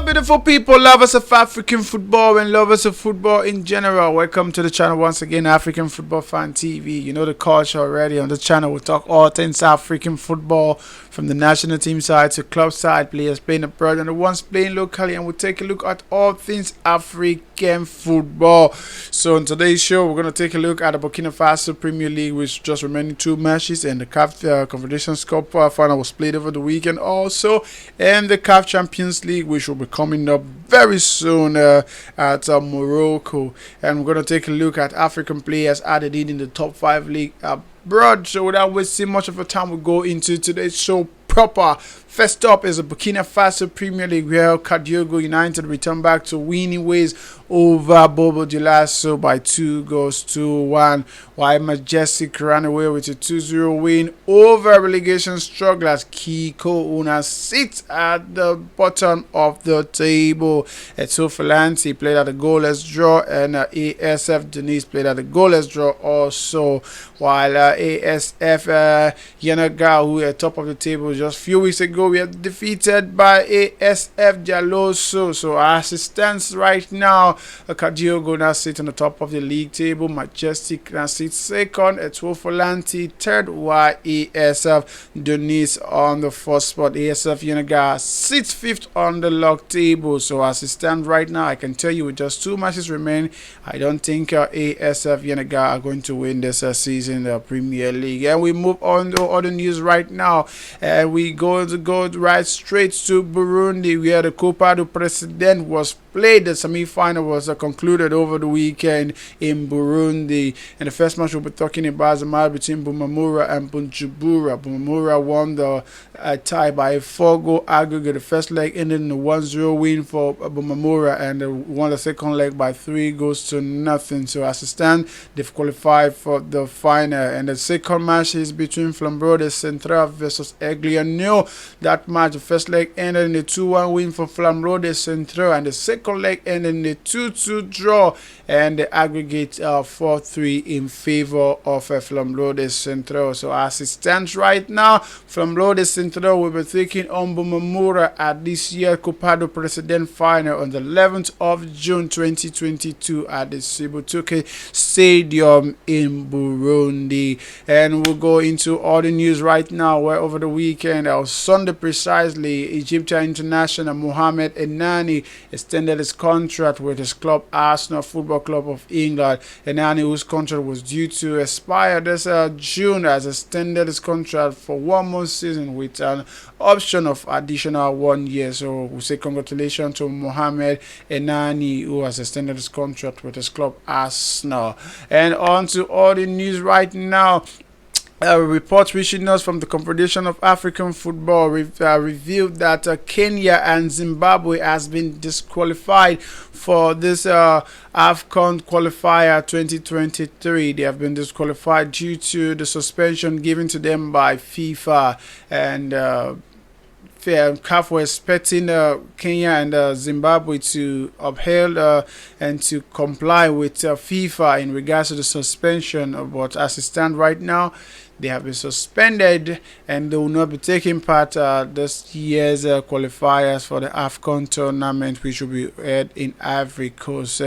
beautiful people, lovers of African football and lovers of football in general. Welcome to the channel once again, African Football Fan TV. You know the culture already. On the channel we talk all things African football, from the national team side to club side, players playing abroad and the ones playing locally, and we'll take a look at all things African football. So in today's show, we're going to take a look at the Burkina Faso Premier League, which just remaining 2 matches, and the Confederations Cup final was played over the weekend also, and the CAF Champions League, which will be coming up very soon at Morocco. And we're going to take a look at African players added in the top 5 league abroad. So without wasting much of our time, we'll go into today's show proper. First up is the Burkina Faso Premier League, where Kadiogo United return back to winning ways over Bobo Dioulasso by 2-1, while Majestic ran away with a 2-0 win over relegation strugglers Kiko Una sits at the bottom of the table. Eto Falanti played at a goalless draw, and ASF Denise played at a goalless draw also, while ASF Yenaga, who are top of the table just a few weeks ago, we are defeated by ASF Jaloso. So as it stands right now, Kadiogo now sits on the top of the league table. Majestic now sits second. Eto Falanti third, while ASF Denise on the fourth spot. ASF Yenaga sits fifth on the log table. So as it stands right now, I can tell you with just 2 matches remain, I don't think ASF Yenaga are going to win this season in the Premier League. And we move on to other news right now, and we go right straight to Burundi, where the Coupe du President was played. The semi-final was concluded over the weekend in Burundi, and the first match we'll be talking about is the match between Bumamura and Bujumbura. Bumamura won the tie by a 4-goal aggregate. The first leg ended in a 1-0 win for Bumamura, and won the second leg by 3-0. So as it stands, they've qualified for the final, and the second match is between Flambeau de Central versus ElNany. That match, the first leg ended in a 2-1 win for Flambeau de Central, and the second leg ended in a 2-2 draw, and the aggregate 4-3 in favor of Flambeau de Central. So as it stands right now, Flambeau de Central will be taking on Bumamura at this year's Coupe du President final on the 11th of June 2022 at the Sibutuke Stadium in Burundi. And we'll go into all the news right now, where over the weekend, on Sunday precisely, Egyptian international Mohamed ElNany extended his contract with his club Arsenal Football Club of England. ElNany, whose contract was due to expire this June, has extended his contract for 1 more season with an option of additional 1 year. So we say congratulations to Mohamed ElNany, who has extended his contract with his club Arsenal. And on to all the news right now. Reports reaching us from the Confederation of African Football revealed that Kenya and Zimbabwe has been disqualified for this AFCON qualifier 2023. They have been disqualified due to the suspension given to them by FIFA, and CAF were expecting Kenya and Zimbabwe to uphold and to comply with FIFA in regards to the suspension. But as it stands right now, they have been suspended, and they will not be taking part this year's qualifiers for the AFCON tournament, which will be held in Ivory Coast.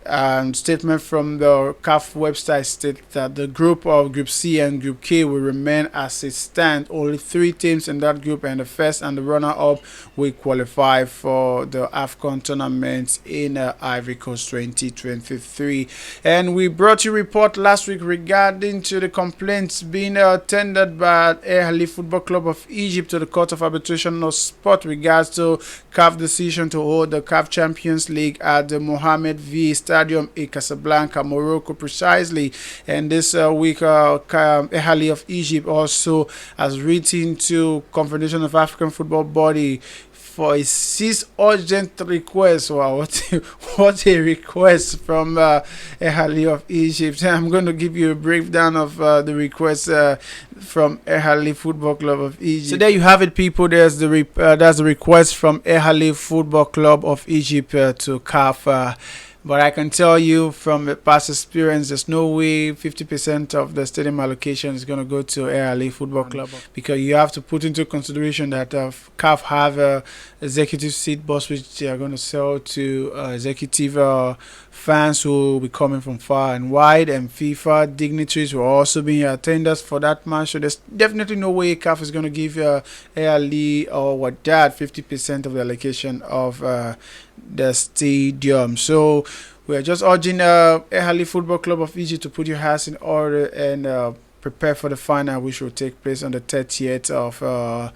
And statement from the CAF website states that the group C and Group K will remain as it stands. Only 3 teams in that group, and the first and the runner-up will qualify for the AFCON tournament in Ivory Coast 2023. And we brought you a report last week regarding to the complaints being tendered by ElNany Football Club of Egypt to the Court of Arbitration of Sport regards to CAF decision to hold the CAF Champions League at the Mohammed V Stadium in Casablanca, Morocco precisely. And this week, ElNany of Egypt also has written to Confederation of African Football Body for a cease urgent request. Wow, what a request from ElNany of Egypt. I'm going to give you a breakdown of the request from ElNany Football Club of Egypt. So there you have it, people. That's the request from ElNany Football Club of Egypt to CAF. But I can tell you from the past experience, there's no way 50% of the stadium allocation is going to go to ElNany Football Club, because you have to put into consideration that CAF have a executive seat bus which they are going to sell to executive fans who will be coming from far and wide, and FIFA dignitaries will also be in attendance for that match. So there's definitely no way CAF is going to give ElNany or what that 50% of the allocation of the stadium. So we are just urging ElNany Football Club of Egypt to put your house in order and prepare for the final, which will take place on the 30th of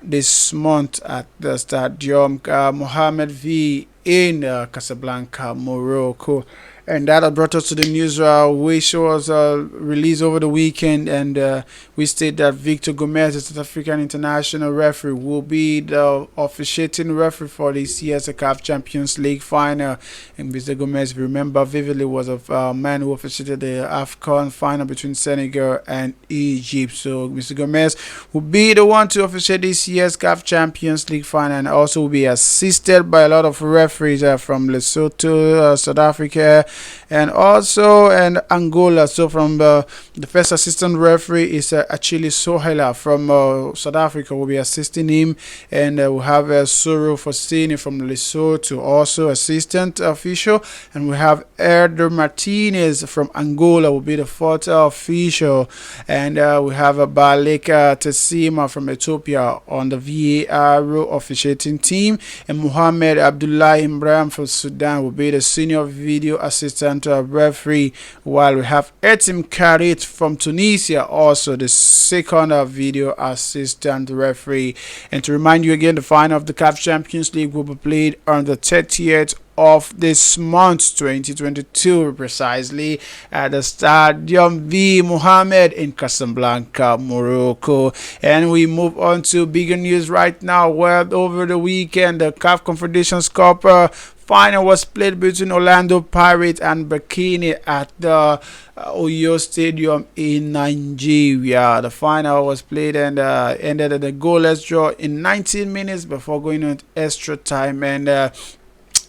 this month at the Stadium Mohammed V in Casablanca, Morocco. And that brought us to the news which was released over the weekend, and we state that Victor Gomez, the South African international referee, will be the officiating referee for this year's CAF Champions League final. And Mr. Gomez, if you remember vividly, was a man who officiated the AFCON final between Senegal and Egypt. So Mr. Gomez will be the one to officiate this year's CAF Champions League final, and also will be assisted by a lot of referees from Lesotho, South Africa, and also Angola. So from the first assistant referee is Achille Sohela from South Africa, will be assisting him, and we'll have Soro Fosini from Lesotho, also assistant official, and we have Erdo Martinez from Angola will be the fourth official, and we have Baleka Tessima from Ethiopia on the VAR officiating team, and Mohamed Abdullah Imran from Sudan will be the senior video assistant referee, while we have Etim Karit from Tunisia, also the second video assistant referee. And to remind you again, the final of the CAF Champions League will be played on the 30th of this month 2022, precisely at the Stadium V Mohammed in Casablanca, Morocco. And we move on to bigger news right now, where over the weekend the CAF Confederations Cup final was played between Orlando Pirates and Burkina at the Oyo Stadium in Nigeria. The final was played and ended at a goalless draw in 19 minutes before going on extra time, and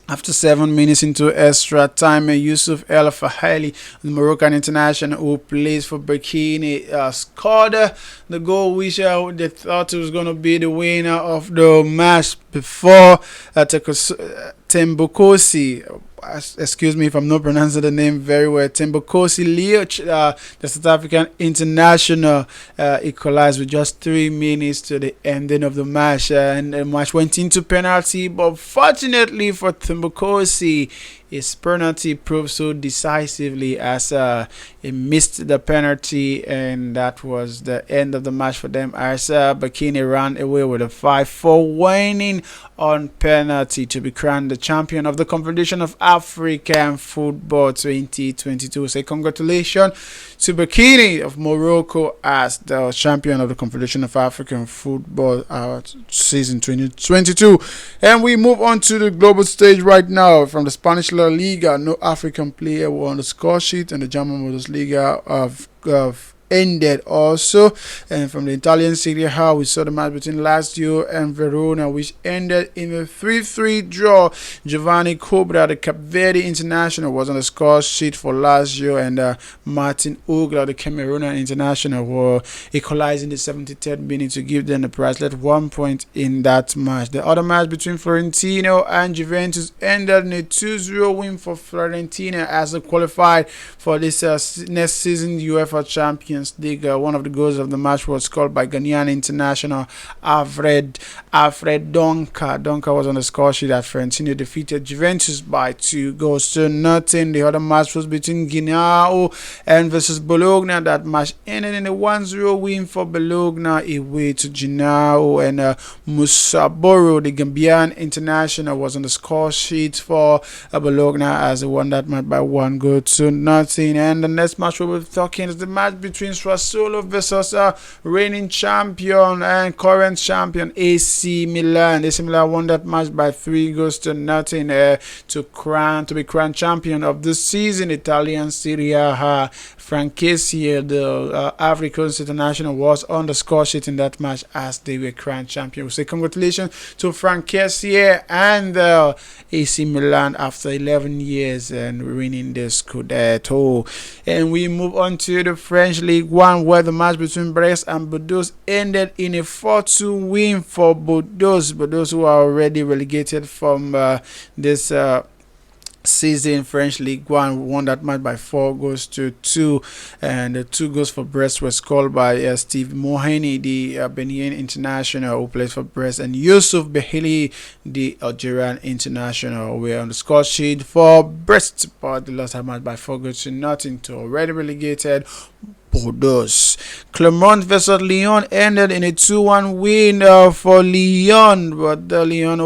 after 7 minutes into extra time, Yusuf El Fahali, the Moroccan international who plays for Burkina, scored the goal which they thought was going to be the winner of the match before Tembokosi. Excuse me if I'm not pronouncing the name very well. Tembokosi Lioch, the South African international, equalized with just 3 minutes to the ending of the match, and the match went into penalty. But fortunately for Tembokosi, his penalty proved so decisively as he missed the penalty, and that was the end of the match for them, as Burkina ran away with a 5-4 winning on penalty to be crowned the champion of the Confederation of African Football 2022. Say congratulations to Burkina of Morocco as the champion of the Confederation of African Football season 2022. And we move on to the global stage right now. From the Spanish La Liga, no African player were on the score sheet, and the German Bundesliga of ended also. And from the Italian Serie A, we saw the match between Lazio and Verona, which ended in a 3-3 draw. Giovanni Cobra, the Cape Verde international, was on the score sheet for Lazio, and Martin Ugla, the Cameroonian international, were equalizing the 73rd minute to give them the priceless 1 point in that match. The other match between Florentino and Juventus ended in a 2-0 win for Fiorentina as they qualified for this next season UEFA Champions League. One of the goals of the match was scored by Ghanaian international Alfred Donka. Donka was on the score sheet as Fiorentina defeated Juventus by 2-0. The other match was between Guinea and versus Bologna. That match ended in a 1-0 win for Bologna away to Guinea, and Musaboro, the Gambian international, was on the score sheet for Bologna as they won that match by 1-0. And the next match we'll be talking is the match between Sassuolo versus reigning champion and current champion AC Milan. AC Milan won that match by 3-0 to be crowned champion of the season. Italian Serie A. Franceschi, the African's international, was on the score sheet in that match as they were crowned champion. We say congratulations to Franceschi and AC Milan after 11 years and winning the Scudetto. And we move on to the French League One, where the match between Brest and Bordeaux ended in a 4-2 win for Bordeaux. Bordeaux, who are already relegated from this season. French League One won that match by 4-2, and the 2 goals for Brest were scored by Steve Mohani, the Benin international who plays for Brest, and Yusuf Behili, the Algerian international, were on the score sheet for Brest, but they lost that match by 4-0 to already relegated Bordeaux. Clermont versus Lyon ended in a 2-1 win for Lyon, but Lyon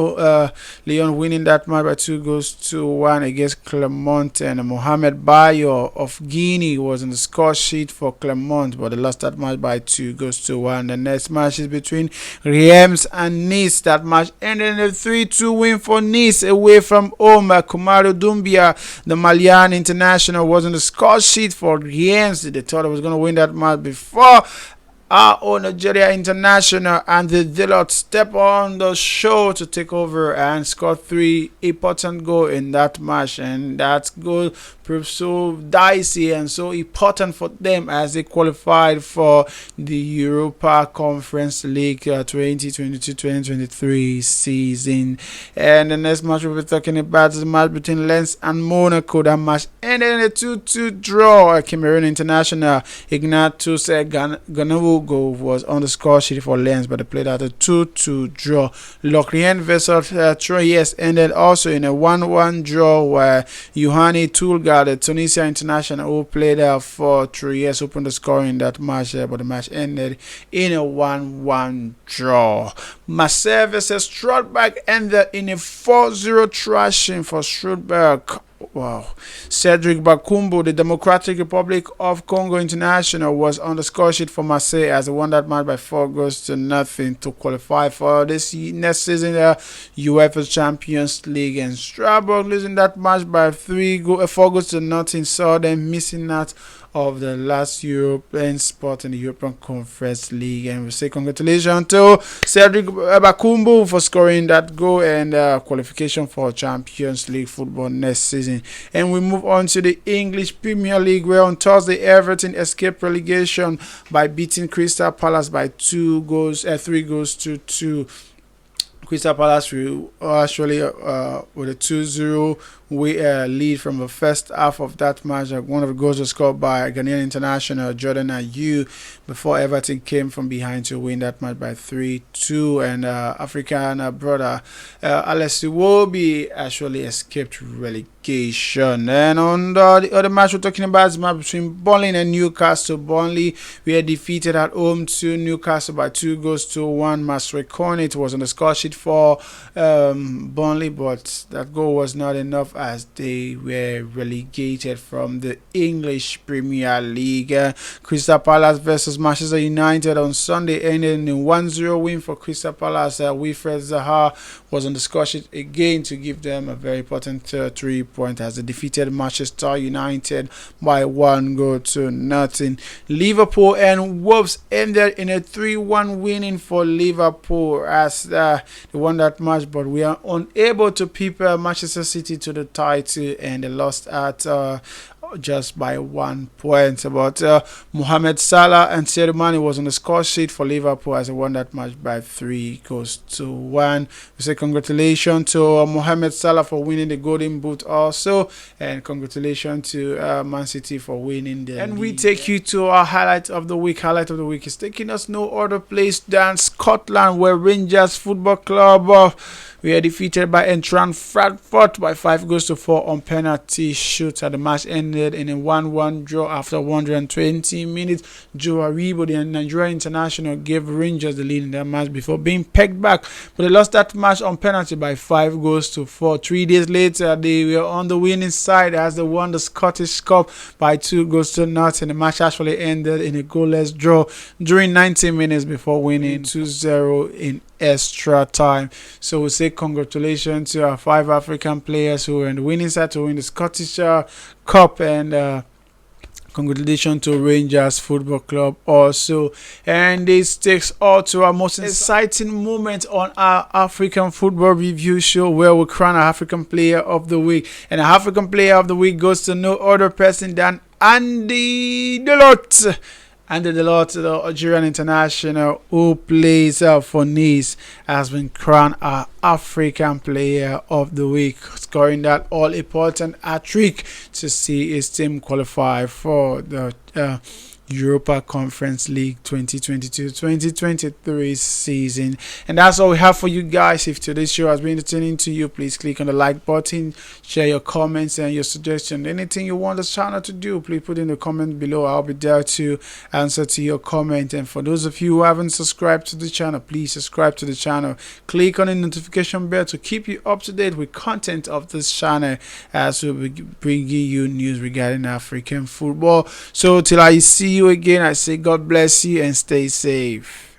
winning that match by 2-1 against Clermont, and Mohamed Bayo of Guinea was on the score sheet for Clermont, but they lost that match by 2-1. The next match is between Reims and Nice. That match ended in a 3-2 win for Nice away from home. Kumaro Doumbia, the Malian international, was on the score sheet for Reims. They thought it was going to win that match before our own Nigeria international and the Delot step on the show to take over and score 3 important goals in that match, and that goal proved so dicey and so important for them as they qualified for the Europa Conference League 2022-2023 season. And the next match we'll be talking about is the match between Lens and Monaco. That match ended in a 2-2 draw. Cameroon international Ignatius Ganawu was on the score sheet for Lens, but they played at a 2-2 draw. Lorient versus Troyes ended also in a 1-1 draw, where Yohani Tulga, the Tunisia international who played for Troyes, opened the score in that match, but the match ended in a 1-1 draw. Marseille versus Strasbourg ended in a 4-0 thrashing for Strasbourg. Wow. Cedric Bakumbu, the Democratic Republic of Congo international, was on the score sheet for Marseille as they won that match by 4-0 to qualify for this next season UEFA Champions League. And Strasbourg losing that match by 4-0, saw them missing out of the last European spot in the European Conference League. And we say congratulations to Cedric Bakumbu for scoring that goal and qualification for Champions League football next season. And we move on to the English Premier League, where on Thursday Everton escaped relegation by beating Crystal Palace by 3-2. Crystal Palace will actually with a 2-0 lead from the first half of that match. One of the goals was scored by Ghanaian international Jordan Ayew before Everton came from behind to win that match by 3-2. And African brother Alex Iwobi actually escaped relegation. And on the other match we're talking about is the match between Burnley and Newcastle. Burnley were defeated at home to Newcastle by 2-1. Masre Cornet was on the score sheet for Burnley, but that goal was not enough as they were relegated from the English Premier League. Crystal Palace versus Manchester United on Sunday ended in a 1-0 win for Crystal Palace. Wilfred Zaha was on the score sheet again to give them a very important 3 points as they defeated Manchester United by 1-0. Liverpool and Wolves ended in a 3-1 winning for Liverpool as they won that match, but we are unable to peep Manchester City to the title, and they lost at just by 1 point. But Mohamed Salah and Sadio Mane was on the score sheet for Liverpool as they won that match by 3-1. We say congratulations to Mohamed Salah for winning the Golden Boot also, and congratulations to Man City for winning the league. We take you to our highlight of the week. Highlight of the week is taking us no other place than Scotland, where Rangers Football Club we are defeated by Eintracht Frankfurt by 5-4 on penalty shoots. The match ended ended in a 1-1 draw after 120 minutes. Joe Aribo, the Nigerian international, gave Rangers the lead in that match before being pegged back, but they lost that match on penalty by 5-4. 3 days later, they were on the winning side as they won the Scottish Cup by 2-0. The match actually ended in a goalless draw during 90 minutes before winning 2-0 in extra time. So we say congratulations to our 5 African players who were in the winning side to win the Scottish Cup, and congratulations to Rangers Football Club also. And this takes all to our most exciting moment on our African Football Review Show, where we crown our African Player of the Week. And our African Player of the Week goes to no other person than Andy Delort. Andy Delort, the Algerian international who plays for Nice, has been crowned our African Player of the Week, scoring that all-important hat-trick to see his team qualify for the Europa Conference League 2022-2023 season. And that's all we have for you guys. If today's show has been entertaining to you, please click on the like button, share your comments and your suggestions. Anything you want the channel to do, please put in the comment below. I'll be there to answer to your comment. And for those of you who haven't subscribed to the channel, please subscribe to the channel. Click on the notification bell to keep you up to date with content of this channel, as we'll be bringing you news regarding African football. So till I see you again, I say God bless you and stay safe.